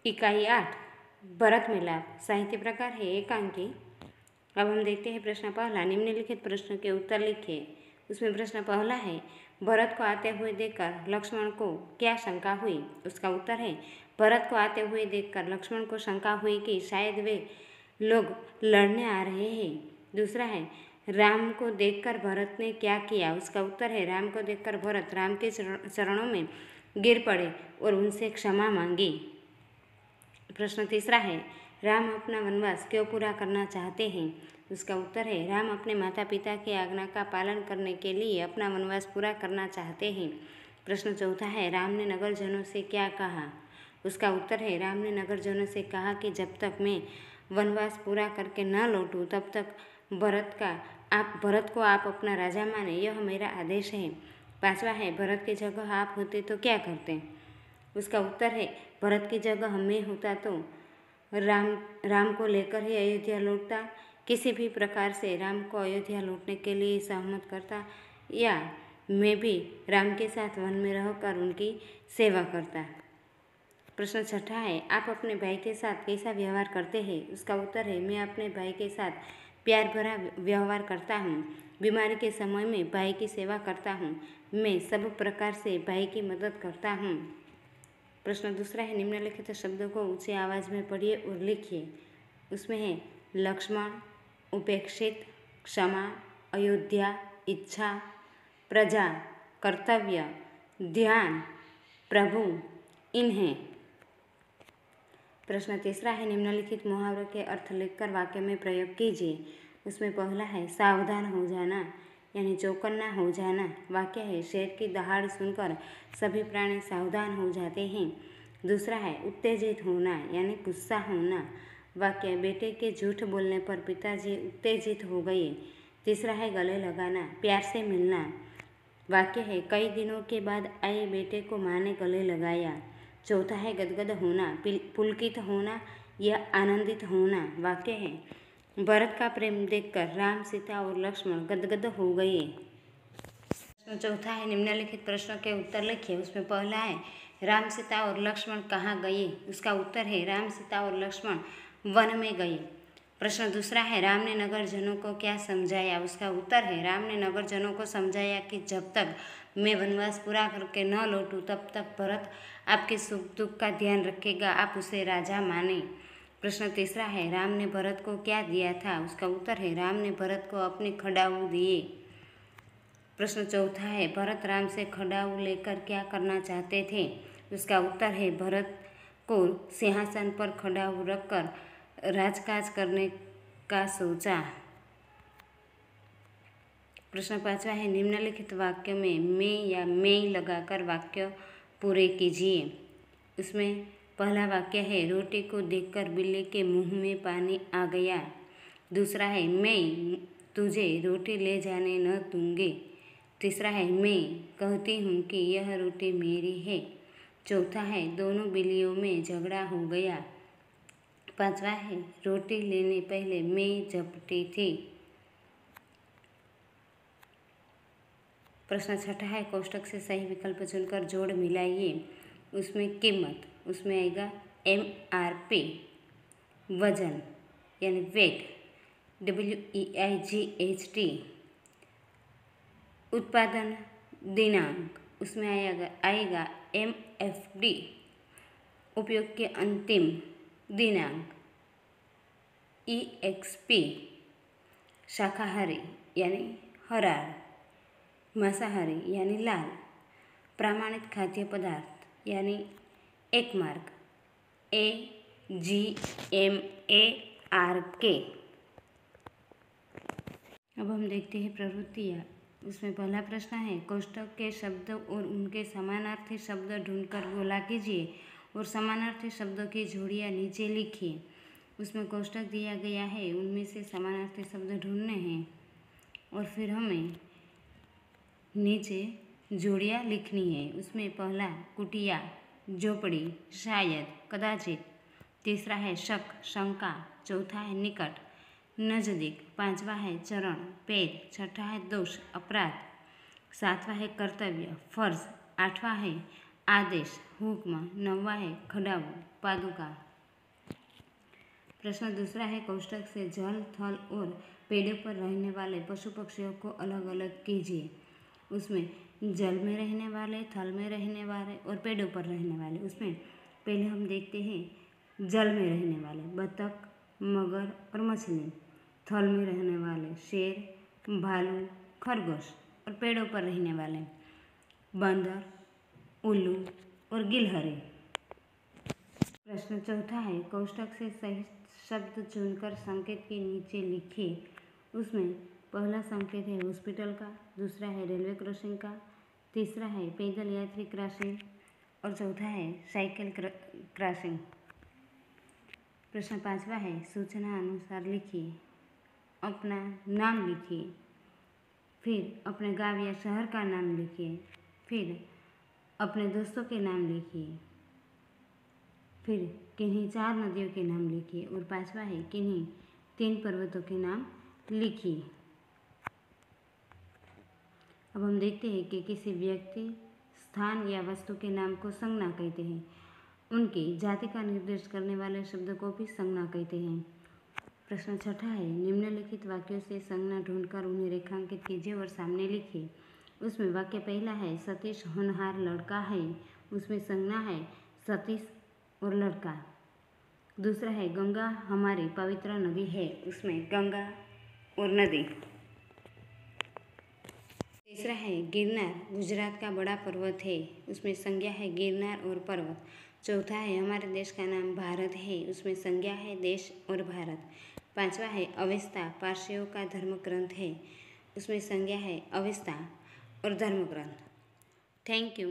इकाई 8 भरत मिलाप साहित्य प्रकार है एकांकी। अब हम देखते हैं प्रश्न पहला। निम्नलिखित प्रश्न के उत्तर लिखिए। उसमें प्रश्न पहला है, भरत को आते हुए देखकर लक्ष्मण को क्या शंका हुई? उसका उत्तर है, भरत को आते हुए देखकर लक्ष्मण को शंका हुई कि शायद वे लोग लड़ने आ रहे हैं। दूसरा है, राम को देखकर भरत ने क्या किया? उसका उत्तर है, राम को देखकर भरत राम के चरणों में गिर पड़े और उनसे क्षमा मांगी। प्रश्न तीसरा है, राम अपना वनवास क्यों पूरा करना चाहते हैं? उसका उत्तर है, राम अपने माता पिता की आज्ञा का पालन करने के लिए अपना वनवास पूरा करना चाहते हैं। प्रश्न चौथा है, राम ने नगरजनों से क्या कहा? उसका उत्तर है, राम ने नगरजनों से कहा कि जब तक मैं वनवास पूरा करके न लौटूं तब तक भरत को आप अपना राजा माने, यह मेरा आदेश है। पांचवा है, भरत की जगह आप होते तो क्या करते? उसका उत्तर है, भरत की जगह मैं होता तो राम को लेकर ही अयोध्या लौटता, किसी भी प्रकार से राम को अयोध्या लौटने के लिए सहमत करता, या मैं भी राम के साथ वन में रहकर उनकी सेवा करता। प्रश्न छठा है, आप अपने भाई के साथ कैसा व्यवहार करते हैं? उसका उत्तर है, मैं अपने भाई के साथ प्यार भरा व्यवहार करता हूँ। बीमारी के समय में भाई की सेवा करता हूँ। मैं सब प्रकार से भाई की मदद करता हूँ। प्रश्न दूसरा है, निम्नलिखित शब्दों को ऊंची आवाज़ में पढ़िए और लिखिए। उसमें है लक्ष्मण, उपेक्षित, क्षमा, अयोध्या, इच्छा, प्रजा, कर्तव्य, ध्यान, प्रभु, इन्हें। प्रश्न तीसरा है, निम्नलिखित मुहावरों के अर्थ लिखकर वाक्य में प्रयोग कीजिए। उसमें पहला है सावधान हो जाना यानी चौकन्ना हो जाना। वाक्य है, शेर की दहाड़ सुनकर सभी प्राणी सावधान हो जाते हैं। दूसरा है उत्तेजित होना यानी गुस्सा होना। वाक्य, बेटे के झूठ बोलने पर पिताजी उत्तेजित हो गए। तीसरा है गले लगाना, प्यार से मिलना। वाक्य है, कई दिनों के बाद आए बेटे को माँ ने गले लगाया। चौथा है गदगद होना, पुलकित होना या आनंदित होना। वाक्य है, भरत का प्रेम देखकर राम, सीता और लक्ष्मण गदगद हो गए। प्रश्न चौथा है, निम्नलिखित प्रश्नों के उत्तर लिखिए। उसमें पहला है, राम, सीता और लक्ष्मण कहाँ गए? उसका उत्तर है, राम, सीता और लक्ष्मण वन में गए। प्रश्न दूसरा है, राम ने नगरजनों को क्या समझाया? उसका उत्तर है, राम ने नगरजनों को समझाया कि जब तक मैं वनवास पूरा करके न लौटूं तब तक भरत आपके सुख दुख का ध्यान रखेगा, आप उसे राजा माने। प्रश्न तीसरा है, राम ने भरत को क्या दिया था? उसका उत्तर है, राम ने भरत को अपने खड़ाऊ दिए। प्रश्न चौथा है, भरत राम से खड़ाऊ लेकर क्या करना चाहते थे? उसका उत्तर है, भरत को सिंहासन पर खड़ाऊ रखकर राजकाज करने का सोचा। प्रश्न पांचवा है, निम्नलिखित वाक्य में मैं या मैं लगाकर वाक्य पूरे कीजिए। उसमें पहला वाक्य है, रोटी को देखकर बिल्ली के मुंह में पानी आ गया। दूसरा है, मैं तुझे रोटी ले जाने न दूंगी। तीसरा है, मैं कहती हूँ कि यह रोटी मेरी है। चौथा है, दोनों बिल्लियों में झगड़ा हो गया। पांचवा है, रोटी लेने पहले मैं झपटी थी। प्रश्न छठा है, कोष्टक से सही विकल्प चुनकर जोड़ मिलाइए। उसमें कीमत, उसमें आएगा MRP, वजन यानी वेट WEIGHT, उत्पादन दिनांक, उसमें आएगा MFD, उपयोग के अंतिम दिनांक EXP, शाकाहारी यानी हरा, मांसाहारी यानी लाल, प्रमाणित खाद्य पदार्थ यानी 1 मार्क AGMARK। अब हम देखते हैं प्रवृत्तियाँ। उसमें पहला प्रश्न है, कोष्टक के शब्द और उनके समानार्थी शब्द ढूंढकर गोला कीजिए और समानार्थी शब्दों की जोड़ियाँ नीचे लिखिए। उसमें कोष्टक दिया गया है, उनमें से समानार्थी शब्द ढूंढने हैं और फिर हमें नीचे जोड़ियाँ लिखनी है। उसमें पहला कुटिया, झोपड़ी, शायद, कदाचित। तीसरा है शक, शंका। चौथा है निकट, नजदीक। पांचवा है चरण, पैर। छठा है दोष, अपराध। सातवां है कर्तव्य, फर्ज। आठवां है आदेश, हुक्म। 9वां है खड़ाऊ, पादुका। प्रश्न दूसरा है कोष्टक से जल, थल और पेड़ों पर रहने वाले पशु पक्षियों को अलग अलग कीजिए। उसमें जल में रहने वाले, थल में रहने वाले और पेड़ों पर रहने वाले। उसमें पहले हम देखते हैं जल में रहने वाले बतख, मगर और मछली। थल में रहने वाले शेर, भालू, खरगोश और पेड़ों पर रहने वाले बंदर, उल्लू और गिलहरी। प्रश्न चौथा है कोष्टक से सही शब्द चुनकर संकेत के नीचे लिखिए। उसमें पहला संकेत है हॉस्पिटल का, दूसरा है रेलवे क्रॉसिंग का, तीसरा है पैदल यात्री क्रॉसिंग और चौथा है साइकिल क्रॉसिंग। प्रश्न 5वां है सूचना अनुसार लिखिए। अपना नाम लिखिए, फिर अपने गांव या शहर का नाम लिखिए, फिर अपने दोस्तों के नाम लिखिए, फिर किन्हीं 4 नदियों के नाम लिखिए और 5वां है किन्हीं 3 पर्वतों के नाम लिखिए। अब हम देखते हैं कि किसी व्यक्ति, स्थान या वस्तु के नाम को संज्ञा कहते हैं। उनकी जाति का निर्देश करने वाले शब्द को भी संज्ञा कहते हैं। प्रश्न 6 है निम्नलिखित वाक्यों से संज्ञा ढूंढकर उन्हें रेखांकित कीजिए और सामने लिखिए। उसमें वाक्य पहला है सतीश होनहार लड़का है। उसमें संज्ञा है सतीश और लड़का। दूसरा है गंगा हमारी पवित्र नदी है। उसमें गंगा और नदी। तीसरा है गिरनार गुजरात का बड़ा पर्वत है। उसमें संज्ञा है गिरनार और पर्वत। चौथा है हमारे देश का नाम भारत है। उसमें संज्ञा है देश और भारत। 5वां है अवेस्ता पारसियों का धर्म ग्रंथ है। उसमें संज्ञा है अवेस्ता और धर्म ग्रंथ। Thank you.